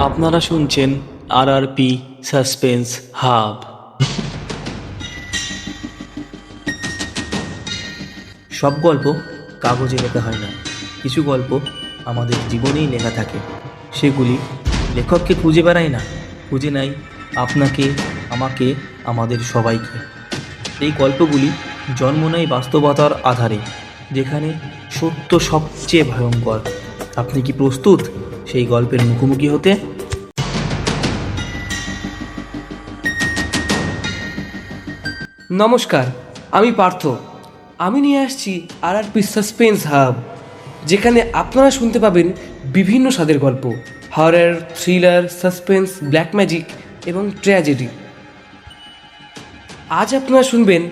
আপনারা শুনছেন RRP suspense hub. সব গল্প কাগজে লেখা হয় না, কিছু গল্প আমাদের জীবনেই লেখা থাকে। সেগুলি লেখককে খুঁজে বেড়ায় না, খুঁজে নেয় আপনাকে, আমাকে, আমাদের সবাইকে। এই গল্পগুলি জন্ম নেয় বাস্তবতার আধারে, যেখানে সত্য সবচেয়ে ভয়ঙ্কর। আপনি কি প্রস্তুত সেই গল্পের মুখোমুখি হতে? নমস্কার, আমি পার্থ। আমি নিয়ে আসছি RRP সাসপেন্স হাব, যেখানে আপনারা শুনতে পাবেন বিভিন্ন স্বাদের গল্প, horror, thriller, suspense, black magic এবং ট্র্যাজেডি। আজ আপনারা শুনবেন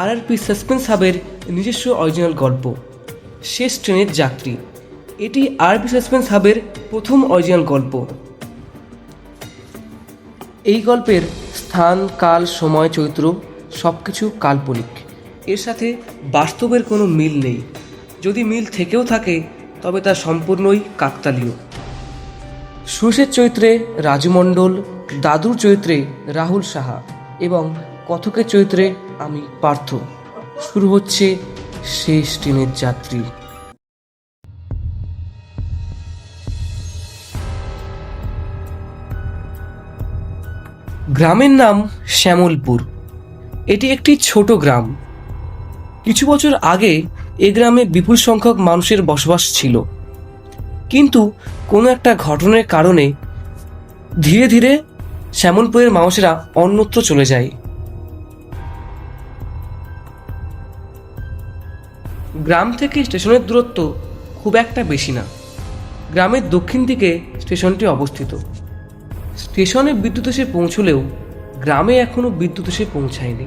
RRP সাসপেন্স হাবের নিজস্ব অরিজিনাল গল্প, শেষ ট্রেনের যাত্রী। এটি RRP সাসপেন্স হাবের প্রথম অরিজিনাল গল্প। এই গল্পের স্থান, কাল, সময়, চরিত্র সব কিছু কাল্পনিক। এর সাথে বাস্তবের কোনো মিল নেই। যদি মিল থেকেও থাকে তবে তা সম্পূর্ণই কাকতালীয়। সুরেশের চরিত্রে রাজু মণ্ডল, দাদুর চরিত্রে রাহুল সাহা এবং কথকের চরিত্রে আমি পার্থ। শুরু হচ্ছে শেষ ট্রেনের যাত্রী। গ্রামের নাম শ্যামলপুর। এটি একটি ছোট গ্রাম। কিছু বছর আগে এ গ্রামে বিপুল সংখ্যক মানুষের বসবাস ছিল, কিন্তু কোনো একটা ঘটনার কারণে ধীরে ধীরে শ্যামলপুরের মানুষেরা অন্যত্র চলে যায়। গ্রাম থেকে স্টেশনের দূরত্ব খুব একটা বেশি না। গ্রামের দক্ষিণ দিকে স্টেশনটি অবস্থিত। স্টেশনে বিদ্যুৎ এসে পৌঁছলেও গ্রামে এখনও বিদ্যুৎ এসে পৌঁছায়নি।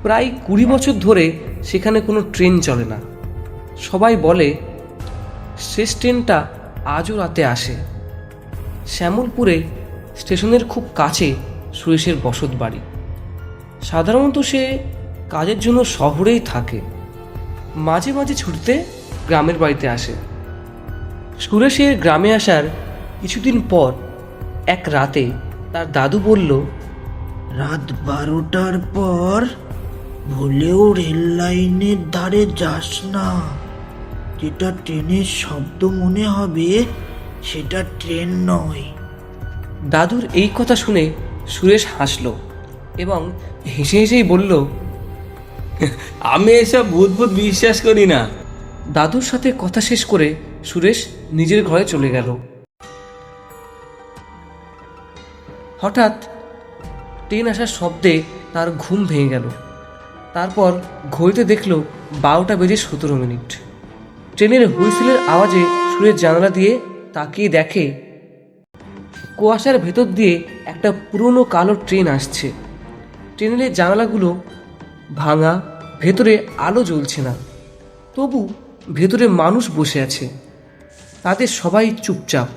প্রায় 20 বছর ধরে সেখানে কোনো ট্রেন চলে না। সবাই বলে শেষ ট্রেনটা আজও রাতে আসে। শ্যামলপুরে স্টেশনের খুব কাছে সুরেশের বসত বাড়ি। সাধারণত সে কাজের জন্য শহরেই থাকে, মাঝে মাঝে ছুটিতে গ্রামের বাড়িতে আসে। সুরেশের গ্রামে আসার কিছুদিন পর এক রাতে তার দাদু বলল, রাত 12টার পর ভুলেও রেল লাইনের ধারে যাস না। যেটা ট্রেনের শব্দ মনে হবে সেটা ট্রেন নয়। দাদুর এই কথা শুনে সুরেশ হাসল এবং হেসে হেসেই বলল, আমি এসব ভূত ভূত বিশ্বাস করি না। দাদুর সাথে কথা শেষ করে সুরেশ নিজের ঘরে চলে গেল। হঠাৎ ট্রেন আসার শব্দে তার ঘুম ভেঙে গেল। তারপর ঘড়িতে দেখল 12:17। ট্রেনের হুইসেলের আওয়াজে সুরেশ জানালা দিয়ে তাকিয়ে দেখে কুয়াশার ভেতর দিয়ে একটা পুরনো কালো ট্রেন আসছে। ট্রেনের জানালাগুলো ভাঙা, ভেতরে আলো জ্বলছে না, তবু ভেতরে মানুষ বসে আছে। তাদের সবাই চুপচাপ,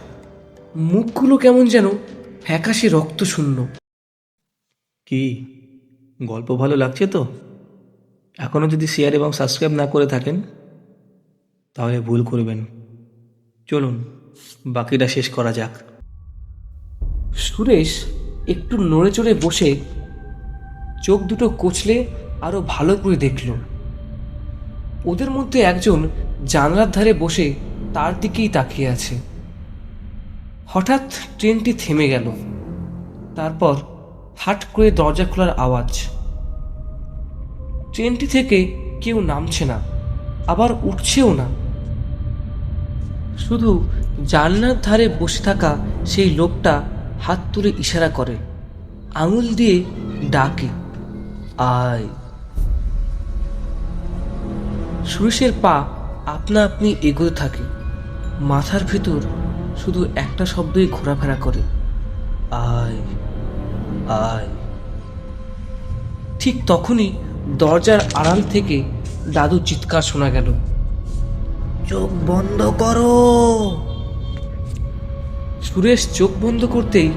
মুখগুলো কেমন যেন ফ্যাকাশে রক্তশূন্য। কি গল্প ভালো লাগছে তো? এখনও যদি শেয়ার এবং সাবস্ক্রাইব না করে থাকেন তাহলে ভুল করবেন। চলুন বাকিটা শেষ করা যাক। সুরেশ একটু নড়ে চড়ে বসে চোখ দুটো কচলে আরো ভালো করে দেখল। ওদের মধ্যে একজন জানলার ধারে বসে তার দিকেই তাকিয়ে আছে। হঠাৎ ট্রেনটি থেমে গেল। তারপর হাট করে দরজা খোলার আওয়াজ। ট্রেনটি থেকে কেউ নামছে না, আবার উঠছেও না। শুধু জানলার ধারে বসে থাকা সেই লোকটা হাত তুলে ইশারা করে, আঙুল দিয়ে ডাকে, আয়। সুরেশের পা আপনা আপনি এগোতে থাকে। মাথার ভেতর শুধু একটা শব্দই ঘোরাফেরা করে, আয় আয়। ঠিক তখনই দরজার আড়াল থেকে দাদু চিৎকার শোনা গেল, চোখ বন্ধ করো। সুরেশ চোখ বন্ধ করতেই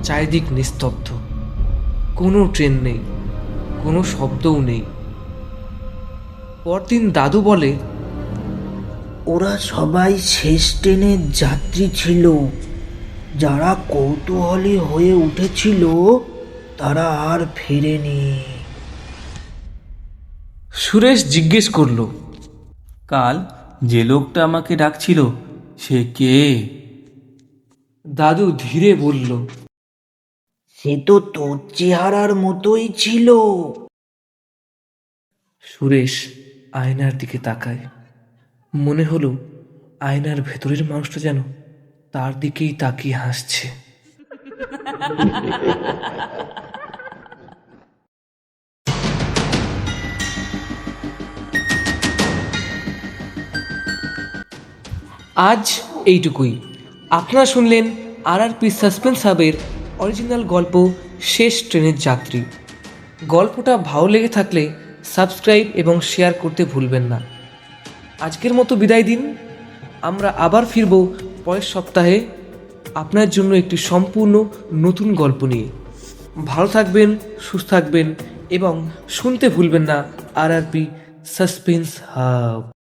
চারিদিক নিস্তব্ধ। কোনো ট্রেন নেই, কোনো শব্দও নেই। পরদিন দাদু বলে, ওরা সবাই শেষ ট্রেনের যাত্রী ছিল। যারা কৌতূহলী হয়ে উঠেছিল তারা আর ফেরেনি। সুরেশ জিজ্ঞেস করলো, কাল যে লোকটা আমাকে ডাকছিল সে কে? দাদু ধীরে বলল, সে তো তোর চেহারার মতোই ছিল। সুরেশ আয়নার দিকে তাকায়। মনে হলো আয়নার ভেতরের মানুষটা যেন তার দিকেই তাকিয়ে হাসছে। আজ এইটুকুই। আপনারা শুনলেন RRP সাসপেন্স হাবের অরিজিনাল গল্প শেষ ট্রেনের যাত্রী। গল্পটা ভালো লেগে থাকলে সাবস্ক্রাইব এবং শেয়ার করতে ভুলবেন না। আজকের মতো বিদায় দিন। আমরা আবার ফিরব পরের সপ্তাহে আপনার জন্য একটি সম্পূর্ণ নতুন গল্প নিয়ে। ভালো থাকবেন, সুস্থ থাকবেন এবং শুনতে ভুলবেন না RRP সাসপেন্স হাব।